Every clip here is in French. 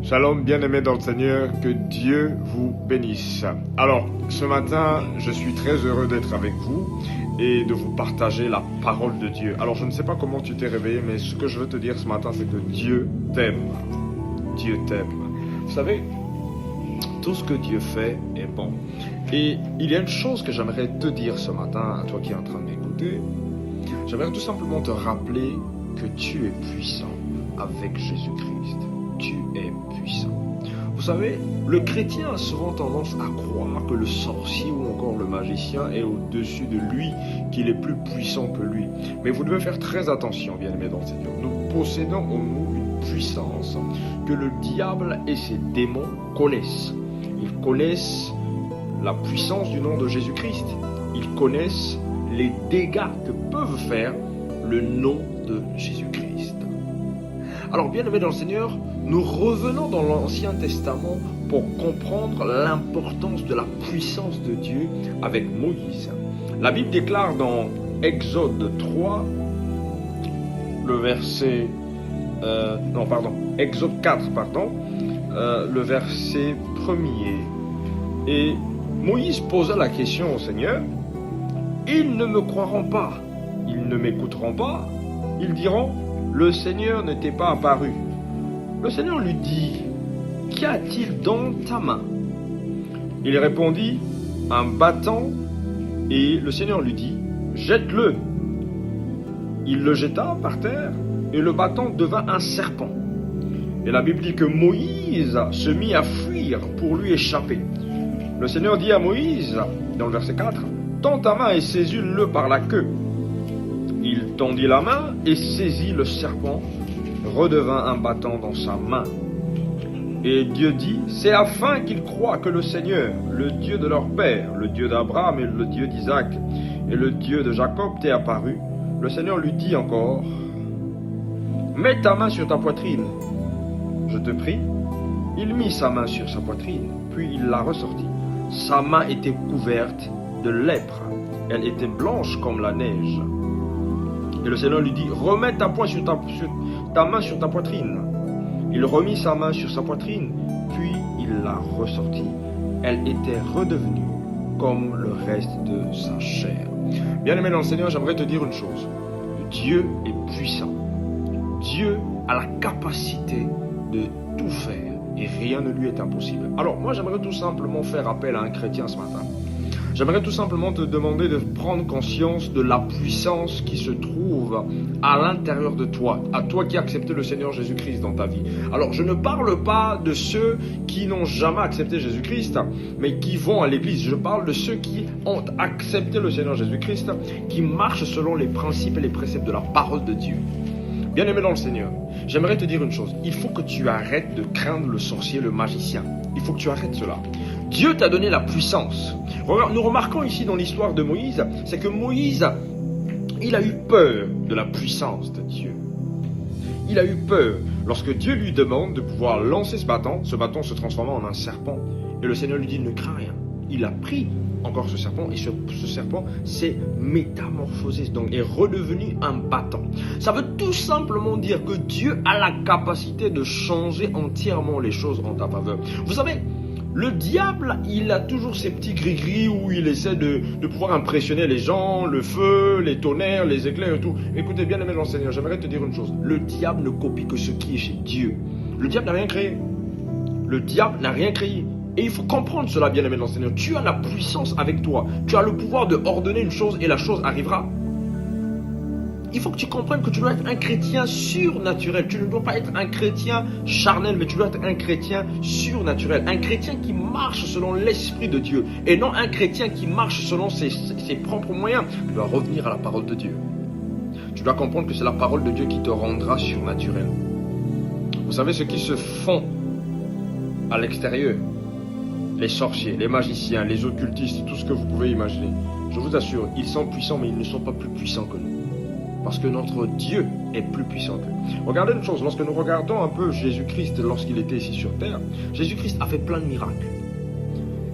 Shalom, bien-aimés dans le Seigneur, que Dieu vous bénisse. Alors, ce matin, je suis très heureux d'être avec vous et de vous partager la parole de Dieu. Alors, je ne sais pas comment tu t'es réveillé, mais ce que je veux te dire ce matin, c'est que Dieu t'aime. Dieu t'aime. Vous savez, tout ce que Dieu fait est bon. Et il y a une chose que j'aimerais te dire ce matin, à toi qui es en train de m'écouter. J'aimerais tout simplement te rappeler que tu es puissant avec Jésus-Christ. Tu es puissant. Vous savez, le chrétien a souvent tendance à croire que le sorcier ou encore le magicien est au-dessus de lui, qu'il est plus puissant que lui. Mais vous devez faire très attention, bien-aimés dans le Seigneur. Nous possédons en nous une puissance que le diable et ses démons connaissent. Ils connaissent la puissance du nom de Jésus-Christ. Ils connaissent les dégâts que peuvent faire le nom de Jésus-Christ. Alors, bien-aimés dans le Seigneur, nous revenons dans l'Ancien Testament pour comprendre l'importance de la puissance de Dieu avec Moïse. La Bible déclare dans Exode 3, Exode 4, le verset 1er. Et Moïse posa la question au Seigneur. Ils ne me croiront pas, ils ne m'écouteront pas, ils diront, le Seigneur n'était pas apparu. Le Seigneur lui dit, qu'y a-t-il dans ta main? Il répondit, un bâton, et le Seigneur lui dit, jette-le. Il le jeta par terre, et le bâton devint un serpent. Et la Bible dit que Moïse se mit à fuir pour lui échapper. Le Seigneur dit à Moïse, dans le verset 4, tends ta main et saisis-le par la queue. Il tendit la main et saisit le serpent, redevint un bâton dans sa main. Et Dieu dit, c'est afin qu'ils croient que le Seigneur, le Dieu de leur père, le Dieu d'Abraham et le Dieu d'Isaac et le Dieu de Jacob t'est apparu. Le Seigneur lui dit encore, mets ta main sur ta poitrine. Je te prie. Il mit sa main sur sa poitrine, puis il la ressortit. Sa main était couverte de lèpre. Elle était blanche comme la neige. Et le Seigneur lui dit, remets ta main sur ta poitrine. Il remit sa main sur sa poitrine, puis il la ressortit. Elle était redevenue comme le reste de sa chair. Bien-aimé dans le Seigneur, j'aimerais te dire une chose. Dieu est puissant. Dieu a la capacité de tout faire et rien ne lui est impossible. Alors moi, j'aimerais tout simplement faire appel à un chrétien ce matin. J'aimerais tout simplement te demander de prendre conscience de la puissance qui se trouve à l'intérieur de toi, à toi qui as accepté le Seigneur Jésus-Christ dans ta vie. Alors, je ne parle pas de ceux qui n'ont jamais accepté Jésus-Christ, mais qui vont à l'église. Je parle de ceux qui ont accepté le Seigneur Jésus-Christ, qui marchent selon les principes et les préceptes de la parole de Dieu. Bien-aimé dans le Seigneur, j'aimerais te dire une chose. Il faut que tu arrêtes de craindre le sorcier, le magicien. Il faut que tu arrêtes cela. Dieu t'a donné la puissance. Nous remarquons ici dans l'histoire de Moïse, c'est que Moïse, il a eu peur de la puissance de Dieu. Il a eu peur lorsque Dieu lui demande de pouvoir lancer ce bâton se transforma en un serpent. Et le Seigneur lui dit, ne crains rien. Il a pris encore ce serpent et ce serpent s'est métamorphosé, donc est redevenu un bâton. Ça veut tout simplement dire que Dieu a la capacité de changer entièrement les choses en ta faveur. Vous savez, le diable, il a toujours ces petits gris-gris où il essaie de pouvoir impressionner les gens, le feu, les tonnerres, les éclairs et tout. Écoutez, bien aimé dans le Seigneur, j'aimerais te dire une chose. Le diable ne copie que ce qui est chez Dieu. Le diable n'a rien créé. Le diable n'a rien créé. Et il faut comprendre cela, bien aimé dans le Seigneur. Tu as la puissance avec toi. Tu as le pouvoir de ordonner une chose et la chose arrivera. Il faut que tu comprennes que tu dois être un chrétien surnaturel. Tu ne dois pas être un chrétien charnel, mais tu dois être un chrétien surnaturel. Un chrétien qui marche selon l'Esprit de Dieu. Et non un chrétien qui marche selon ses propres moyens. Tu dois revenir à la parole de Dieu. Tu dois comprendre que c'est la parole de Dieu qui te rendra surnaturel. Vous savez ce qui se font à l'extérieur? Les sorciers, les magiciens, les occultistes, tout ce que vous pouvez imaginer. Je vous assure, ils sont puissants, mais ils ne sont pas plus puissants que nous. Parce que notre Dieu est plus puissant qu'eux. Regardez une chose, lorsque nous regardons un peu Jésus-Christ lorsqu'il était ici sur terre, Jésus-Christ a fait plein de miracles.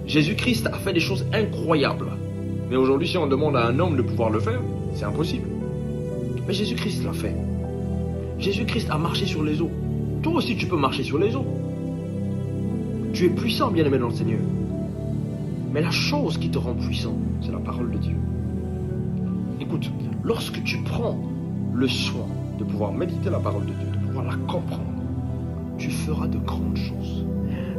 Jésus-Christ a fait des choses incroyables. Mais aujourd'hui, si on demande à un homme de pouvoir le faire, c'est impossible. Mais Jésus-Christ l'a fait. Jésus-Christ a marché sur les eaux. Toi aussi, tu peux marcher sur les eaux. Tu es puissant, bien-aimé dans le Seigneur. Mais la chose qui te rend puissant, c'est la parole de Dieu. Écoute, lorsque tu prends le soin de pouvoir méditer la parole de Dieu, de pouvoir la comprendre, tu feras de grandes choses.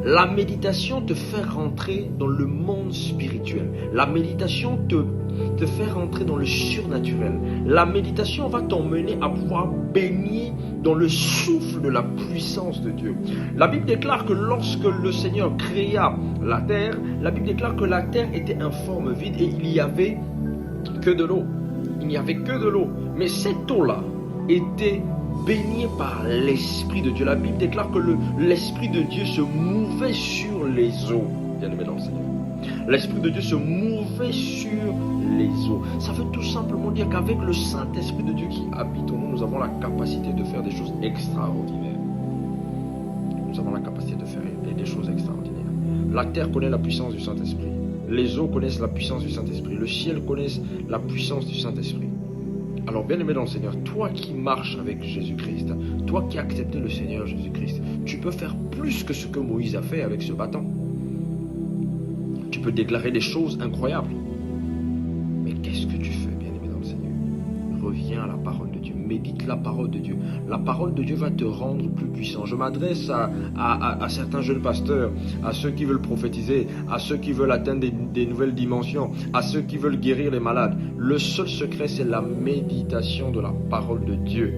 La méditation te fait rentrer dans le monde spirituel. La méditation te fait rentrer dans le surnaturel. La méditation va t'emmener à pouvoir baigner dans le souffle de la puissance de Dieu. La Bible déclare que lorsque le Seigneur créa la terre, la Bible déclare que la terre était informe, vide et il n'y avait que de l'eau. Il n'y avait que de l'eau. Mais cette eau-là était baignée par l'Esprit de Dieu. La Bible déclare que l'Esprit de Dieu se mouvait sur les eaux. Bien-aimé dans le Seigneur. L'Esprit de Dieu se mouvait sur les eaux. Ça veut tout simplement dire qu'avec le Saint-Esprit de Dieu qui habite en nous, nous avons la capacité de faire des choses extraordinaires. Nous avons la capacité de faire des choses extraordinaires. La terre connaît la puissance du Saint-Esprit. Les eaux connaissent la puissance du Saint-Esprit. Le ciel connaît la puissance du Saint-Esprit. Alors, bien-aimé dans le Seigneur, toi qui marches avec Jésus-Christ, toi qui as accepté le Seigneur Jésus-Christ, tu peux faire plus que ce que Moïse a fait avec ce bâton. Tu peux déclarer des choses incroyables. Mais qu'est-ce que tu fais, bien-aimé dans le Seigneur? Reviens à la parole de Dieu. Médite la parole de Dieu. La parole de Dieu va te rendre plus puissant. Je m'adresse à certains jeunes pasteurs, à ceux qui veulent prophétiser, à ceux qui veulent atteindre des nouvelles dimensions, à ceux qui veulent guérir les malades. Le seul secret, c'est la méditation de la parole de Dieu.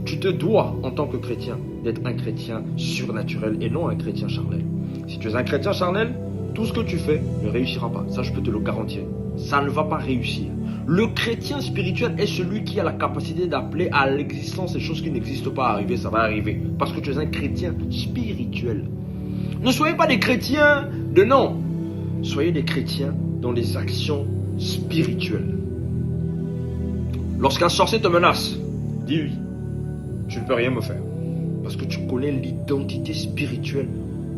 Tu te dois, en tant que chrétien, d'être un chrétien surnaturel et non un chrétien charnel. Si tu es un chrétien charnel, tout ce que tu fais ne réussira pas. Ça, je peux te le garantir. Ça ne va pas réussir. Le chrétien spirituel est celui qui a la capacité d'appeler à l'existence des choses qui n'existent pas à arriver. Ça va arriver. Parce que tu es un chrétien spirituel. Ne soyez pas des chrétiens de nom. Soyez des chrétiens dans les actions spirituelles. Lorsqu'un sorcier te menace, dis-lui, tu ne peux rien me faire. Parce que tu connais l'identité spirituelle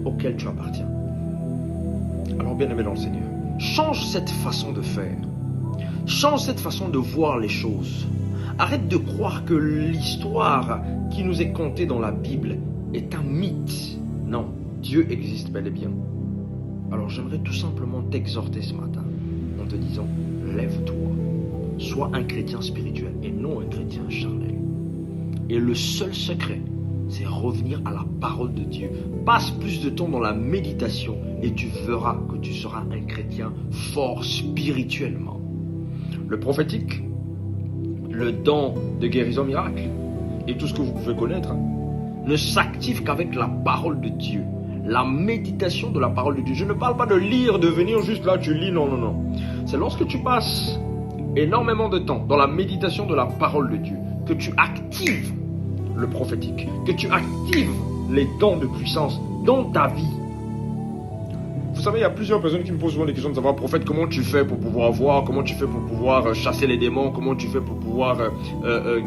auquel tu appartiens. Alors, bien-aimé dans le Seigneur, change cette façon de faire. Change cette façon de voir les choses. Arrête de croire que l'histoire qui nous est contée dans la Bible est un mythe. Non, Dieu existe bel et bien. Alors, j'aimerais tout simplement t'exhorter ce matin en te disant, lève-toi. Sois un chrétien spirituel et non un chrétien charnel. Et le seul secret, c'est revenir à la parole de Dieu. Passe plus de temps dans la méditation et tu verras que tu seras un chrétien fort spirituellement. Le prophétique, le don de guérison miracle et tout ce que vous pouvez connaître ne s'active qu'avec la parole de Dieu. La méditation de la parole de Dieu. Je ne parle pas de lire, de venir juste là, tu lis, non, non, non. C'est lorsque tu passes énormément de temps dans la méditation de la parole de Dieu que tu actives le prophétique, que tu actives les dons de puissance dans ta vie. Vous savez, il y a plusieurs personnes qui me posent souvent des questions de savoir, prophète, comment tu fais pour pouvoir voir, comment tu fais pour pouvoir chasser les démons, comment tu fais pour pouvoir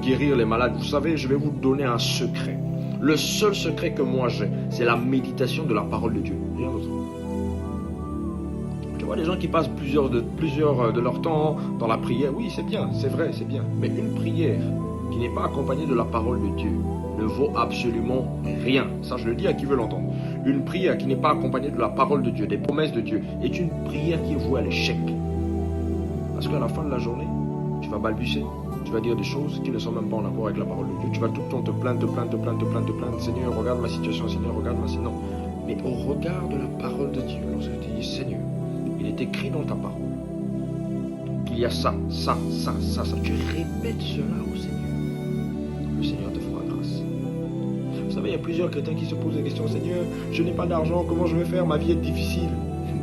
guérir les malades. Vous savez, je vais vous donner un secret. Le seul secret que moi j'ai, c'est la méditation de la parole de Dieu. Rien d'autre. Tu vois, les gens qui passent plusieurs de leur temps dans la prière, oui, c'est bien, c'est vrai, c'est bien. Mais une prière qui n'est pas accompagnée de la parole de Dieu ne vaut absolument rien. Ça, je le dis à qui veut l'entendre. Une prière qui n'est pas accompagnée de la parole de Dieu, des promesses de Dieu, est une prière qui est vouée à l'échec. Parce qu'à la fin de la journée, tu vas balbutier, tu vas dire des choses qui ne sont même pas en accord avec la parole de Dieu. Tu vas tout le temps te plaindre. Seigneur, regarde ma situation, Seigneur, regarde ma situation. Non. Mais au regard de la parole de Dieu, lorsque tu dis, Seigneur, il est écrit dans ta parole qu'il y a ça. Tu répètes cela au Seigneur. Le Seigneur te fera grâce. Vous savez, il y a plusieurs chrétiens qui se posent des questions. Seigneur, je n'ai pas d'argent, comment je vais faire? Ma vie est difficile.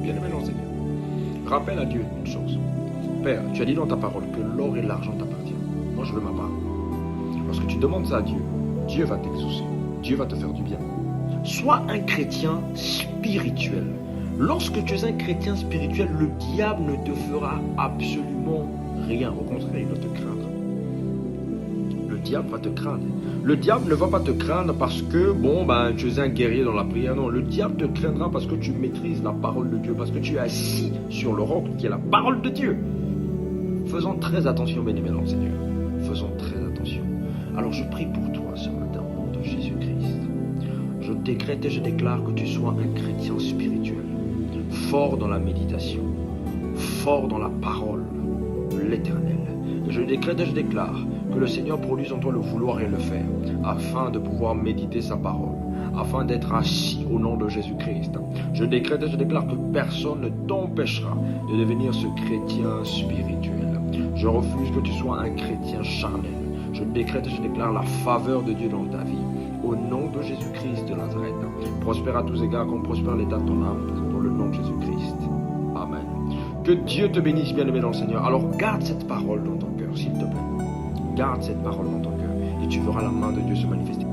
Bien aimé dans le Seigneur. Rappelle à Dieu une chose. Père, tu as dit dans ta parole que l'or et l'argent t'appartiennent. Moi, je veux ma part. Lorsque tu demandes ça à Dieu, Dieu va t'exaucer. Dieu va te faire du bien. Sois un chrétien spirituel. Lorsque tu es un chrétien spirituel, le diable ne te fera absolument rien. Au contraire, il va te craindre. Le diable va te craindre. Le diable ne va pas te craindre parce que, tu es un guerrier dans la prière. Non, le diable te craindra parce que tu maîtrises la parole de Dieu, parce que tu es assis sur le roc qui est la parole de Dieu. Faisons très attention, bien-aimés dans le Seigneur. Faisons très attention. Alors je prie pour toi ce matin au nom de Jésus-Christ. Je décrète et je déclare que tu sois un chrétien spirituel, fort dans la méditation, fort dans la parole de l'Éternel. Je décrète et je déclare que le Seigneur produise en toi le vouloir et le faire, afin de pouvoir méditer sa parole, afin d'être assis au nom de Jésus-Christ. Je décrète et je déclare que personne ne t'empêchera de devenir ce chrétien spirituel. Je refuse que tu sois un chrétien charnel. Je décrète et je déclare la faveur de Dieu dans ta vie. Au nom de Jésus-Christ de Nazareth. Prospère à tous égards comme prospère l'état de ton âme, dans le nom de Jésus-Christ. Amen. Que Dieu te bénisse, bien-aimé dans le Seigneur. Alors garde cette parole dans ton cœur, s'il te plaît. Garde cette parole dans ton cœur et tu verras la main de Dieu se manifester.